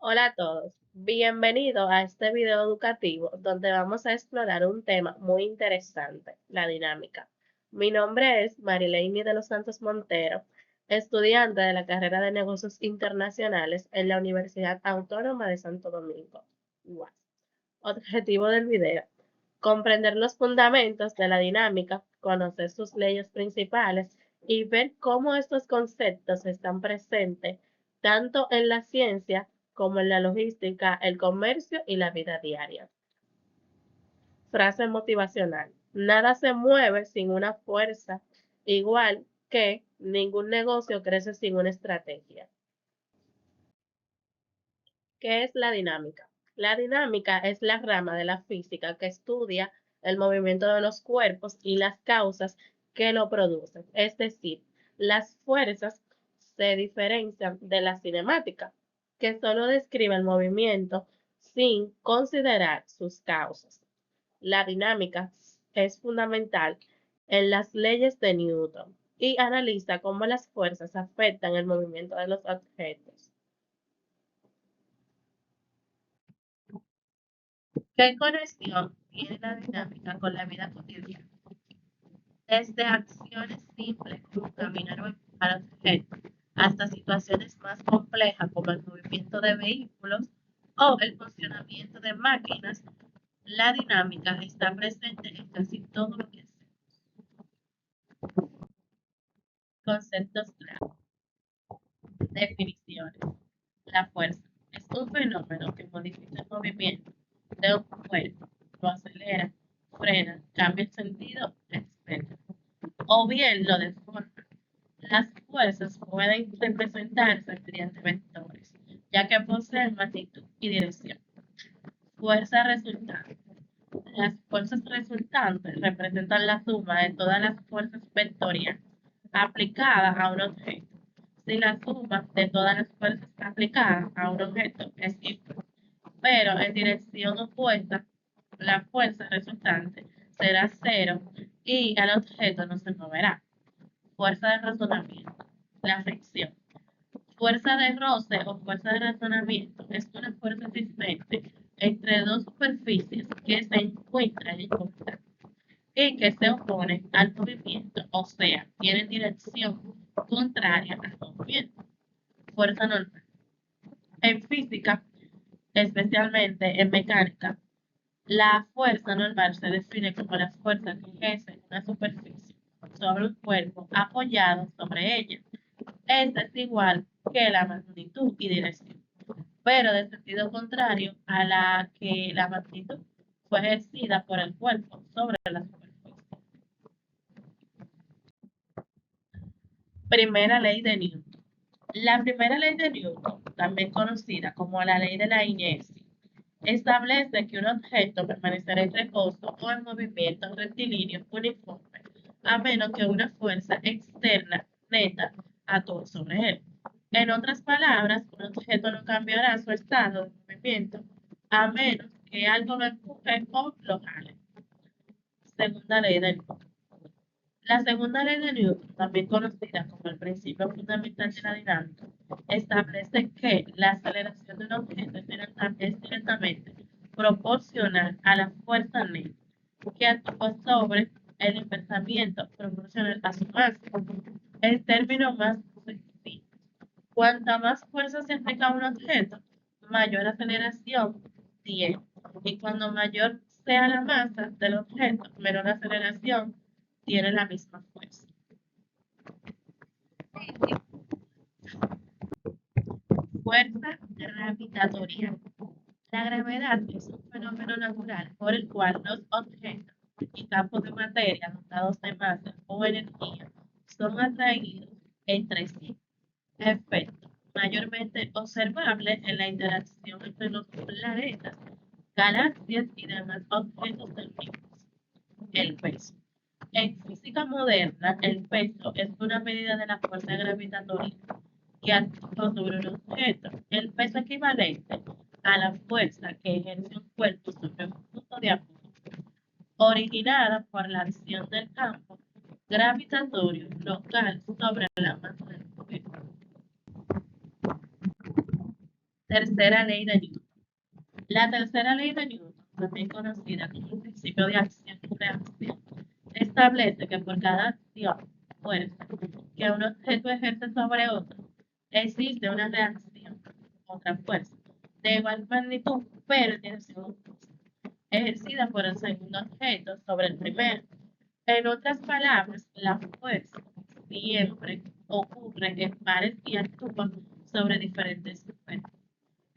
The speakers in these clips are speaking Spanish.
Hola a todos, bienvenido a este video educativo donde vamos a explorar un tema muy interesante, la dinámica. Mi nombre es Marileini de los Santos Montero, estudiante de la carrera de Negocios Internacionales en la Universidad Autónoma de Santo Domingo, UAS. Objetivo del video: comprender los fundamentos de la dinámica, conocer sus leyes principales y ver cómo estos conceptos están presentes tanto en la ciencia como en la logística, el comercio y la vida diaria. Frase motivacional: nada se mueve sin una fuerza, igual que ningún negocio crece sin una estrategia. ¿Qué es la dinámica? La dinámica es la rama de la física que estudia el movimiento de los cuerpos y las causas que lo producen. Es decir, las fuerzas se diferencian de la cinemática, que solo describe el movimiento sin considerar sus causas. La dinámica es fundamental en las leyes de Newton y analiza cómo las fuerzas afectan el movimiento de los objetos. ¿Qué conexión tiene la dinámica con la vida cotidiana? Desde acciones simples como caminar o empujar objetos, hasta situaciones más complejas como el movimiento de vehículos o el funcionamiento de máquinas, la dinámica está presente en casi todo lo que hacemos. Conceptos clave. Definiciones. La fuerza es un fenómeno que modifica el movimiento de un cuerpo, lo acelera, frena, cambia el sentido, etc. O bien lo deforma. Las fuerzas pueden representarse mediante vectores, ya que poseen magnitud y dirección. Fuerza resultante. Las fuerzas resultantes representan la suma de todas las fuerzas vectoriales aplicadas a un objeto. Si la suma de todas las fuerzas aplicadas a un objeto es igual, pero en dirección opuesta, la fuerza resultante será cero y el objeto no se moverá. Fuerza de razonamiento. La fricción. Fuerza de roce o fuerza de razonamiento es una fuerza existente entre dos superficies que se encuentran en contacto y que se oponen al movimiento, o sea, tienen dirección contraria al movimiento. Fuerza normal. En física, especialmente en mecánica, la fuerza normal se define como la fuerza que ejerce una superficie sobre un cuerpo apoyado sobre ella. Esta es igual que la magnitud y dirección, pero de sentido contrario a la que la magnitud fue ejercida por el cuerpo sobre la superficie. Primera ley de Newton. La primera ley de Newton, también conocida como la ley de la inercia, establece que un objeto permanecerá en reposo o en movimiento rectilíneo uniforme, a menos que una fuerza externa neta actúe sobre él. En otras palabras, un objeto no cambiará su estado de movimiento a menos que algo lo empuje o lo jale. Segunda ley de Newton. La segunda ley de Newton, también conocida como el principio fundamental de la dinámica, establece que la aceleración de un objeto es directamente proporcional a la fuerza neta que actúa sobre el desplazamiento proporcional a su masa. El término más sencillo: cuanta más fuerza se aplica a un objeto, mayor aceleración tiene. Y cuando mayor sea la masa del objeto, menor aceleración tiene la misma fuerza. Fuerza gravitatoria. La gravedad es un fenómeno natural por el cual los objetos y campos de materia dotados de masa o energía son atraídos entre sí. Efecto mayormente observable en la interacción entre los planetas, galaxias y demás objetos del universo. El peso. En física moderna, el peso es una medida de la fuerza gravitatoria que actúa sobre un objeto. El peso equivalente a la fuerza que ejerce un cuerpo sobre un punto de apoyo, originada por la acción del campo gravitatorio local sobre la masa del objeto. Tercera ley de Newton. La tercera ley de Newton, también conocida como el principio de acción y reacción, establece que por cada acción, fuerza, que un objeto ejerce sobre otro, existe una reacción, otra fuerza, de igual magnitud, pero en dirección opuesta, ejercida por el segundo objeto sobre el primero. En otras palabras, la fuerza siempre ocurre en pares y actúa sobre diferentes fuerzas.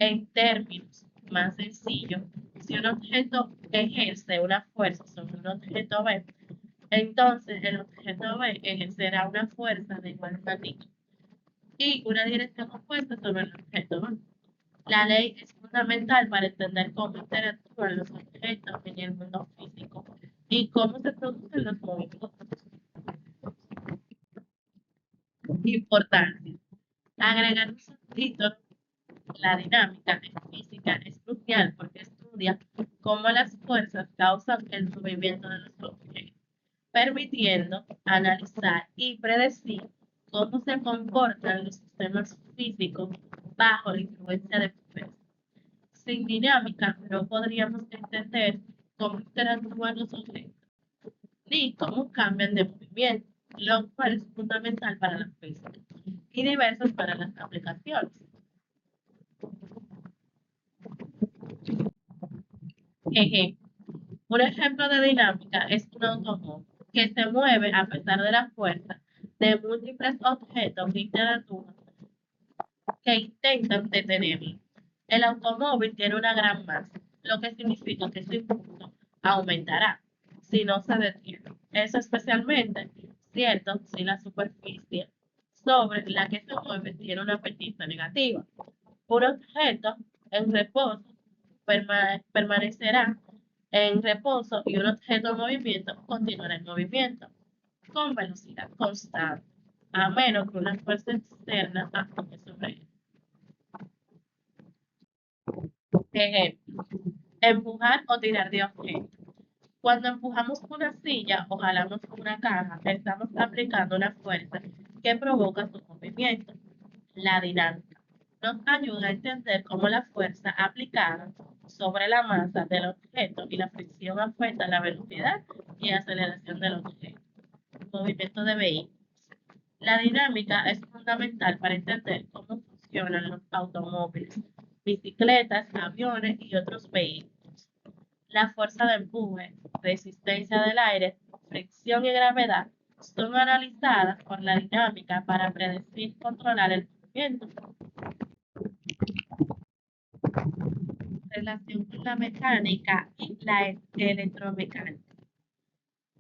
En términos más sencillos, si un objeto ejerce una fuerza sobre un objeto B, entonces el objeto B ejercerá una fuerza de igual magnitud y una dirección opuesta sobre el objeto B. La ley es fundamental para entender cómo interactúan los objetos en el mundo físico y cómo se producen los movimientos. Importancia. Agregar un subtítulo, la dinámica en física es crucial porque estudia cómo las fuerzas causan el movimiento de los objetos, permitiendo analizar y predecir cómo se comportan los sistemas físicos bajo la influencia de fuerzas. Sin dinámica no podríamos entender cómo interactúan los objetos ni cómo cambian de movimiento, lo cual es fundamental para la física y diversas para las aplicaciones. Ejemplo. Un ejemplo de dinámica es un automóvil que se mueve a pesar de la fuerza de múltiples objetos que interactúan que intentan detenerlo. El automóvil tiene una gran masa, lo que significa que su impulso aumentará si no se detiene. Eso es especialmente cierto si la superficie sobre la que se mueve tiene una pendiente negativa. Un objeto en reposo permanecerá en reposo y un objeto en movimiento continuará en movimiento con velocidad constante, a menos que una fuerza externa actúe sobre él. Ejemplo, empujar o tirar de objetos. Cuando empujamos una silla o jalamos una caja, estamos aplicando una fuerza que provoca su movimiento. La dinámica nos ayuda a entender cómo la fuerza aplicada sobre la masa del objeto y la fricción afecta la velocidad y aceleración del objeto. Movimiento de vehículos. La dinámica es fundamental para entender cómo funcionan los automóviles, bicicletas, aviones y otros vehículos. La fuerza de empuje, resistencia del aire, fricción y gravedad son analizadas por la dinámica para predecir y controlar el movimiento. Relación con la mecánica y la electromecánica.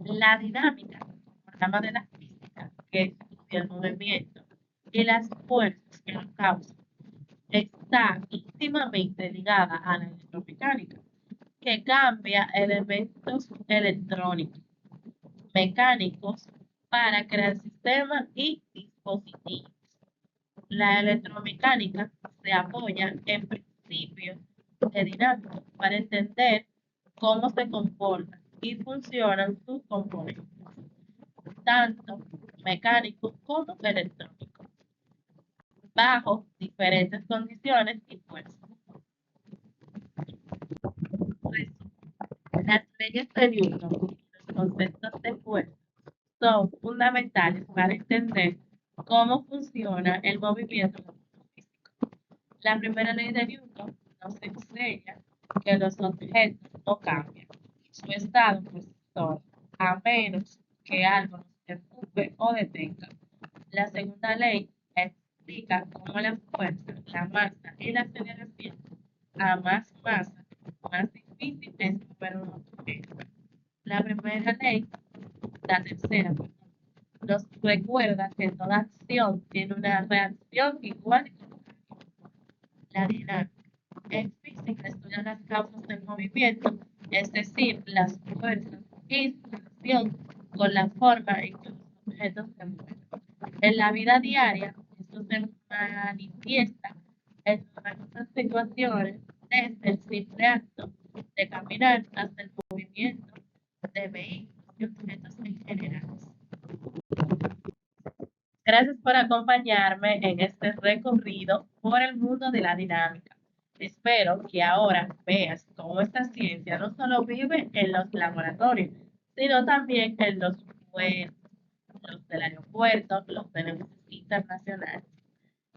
La dinámica, programa de la física, que estudia el movimiento y las fuerzas que lo causan, está íntimamente ligada a la electromecánica, que cambia elementos electrónicos, mecánicos, para crear sistemas y dispositivos. La electromecánica se apoya en principios de dinámica para entender cómo se comportan y funcionan sus componentes, tanto mecánicos como electrónicos, bajo diferentes condiciones y fuerzas. Las leyes de Newton y los conceptos de fuerza son fundamentales para entender cómo funciona el movimiento físico. La primera ley de Newton nos enseña que los objetos no cambian su estado positorio a menos que algo los empuje o detenga. La segunda ley explica cómo la fuerza, la masa y la aceleración a más masa, más difícil es mover un objeto. La primera ley, la tercera, nos recuerda que toda acción tiene una reacción igual. La dinámica. En física estudia las causas del movimiento, es decir, las fuerzas y su relación con la forma en que los objetos se mueven. En la vida diaria, esto se manifiesta en numerosas situaciones, desde el simple acto de caminar hasta el movimiento de vehículos y objetos en general. Gracias por acompañarme en este recorrido por el mundo de la dinámica. Espero que ahora veas cómo esta ciencia no solo vive en los laboratorios, sino también en los puertos, los del aeropuerto, los de negocios internacionales.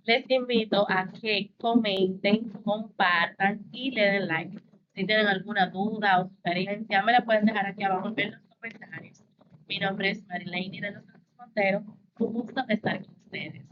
Les invito a que comenten, compartan y le den like. Si tienen alguna duda o sugerencia, me la pueden dejar aquí abajo en los comentarios. Mi nombre es Marilyn de los Santos Montero. Un gusto estar con ustedes.